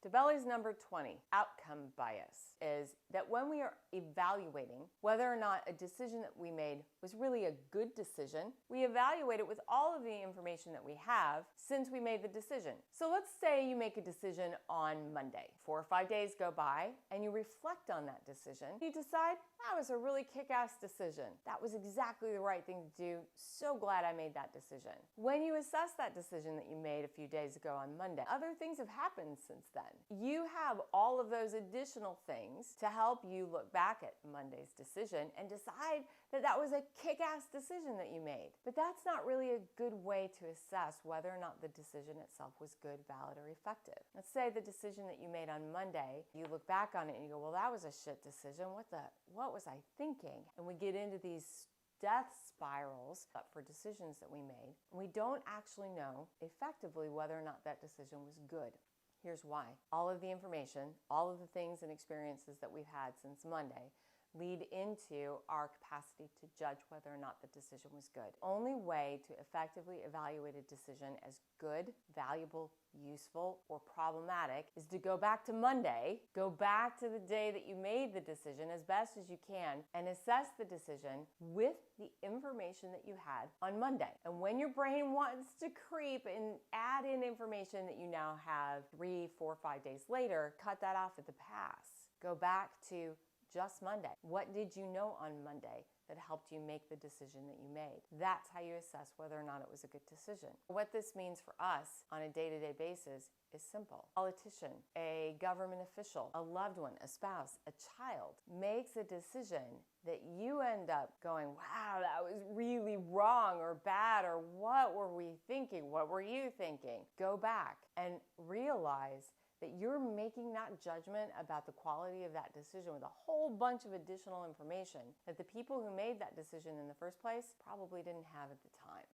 Dobelli's number 20, outcome bias, is that when we are evaluating whether or not a decision that we made was really a good decision, we evaluate it with all of the information that we have since we made the decision. So let's say you make a decision on Monday. 4 or 5 days go by and you reflect on that decision. You decide, that was a really kick-ass decision. That was exactly the right thing to do. So glad I made that decision. When you assess that decision that you made a few days ago on Monday, other things have happened since then. You have all of those additional things to help you look back at Monday's decision and decide that that was a kick-ass decision that you made. But that's not really a good way to assess whether or not the decision itself was good, valid, or effective. Let's say the decision that you made on Monday, you look back on it and you go, well, that was a shit decision. What was I thinking? And we get into these death spirals for decisions that we made. And we don't actually know effectively whether or not that decision was good. Here's why. All of the information, all of the things and experiences that we've had since Monday lead into our capacity to judge whether or not the decision was good. The only way to effectively evaluate a decision as good, valuable, useful, or problematic is to go back to Monday, go back to the day that you made the decision as best as you can, and assess the decision with the information that you had on Monday. And when your brain wants to creep and add in information that you now have 3, 4, 5 days later, cut that off at the pass. Go back to just Monday. What did you know on Monday that helped you make the decision that you made? That's how you assess whether or not it was a good decision. What this means for us on a day-to-day basis is simple. A politician, a government official, a loved one, a spouse, a child makes a decision that you end up going, wow, that was really wrong or bad, or what were we thinking? What were you thinking? Go back and realize that you're making that judgment about the quality of that decision with a whole bunch of additional information that the people who made that decision in the first place probably didn't have at the time.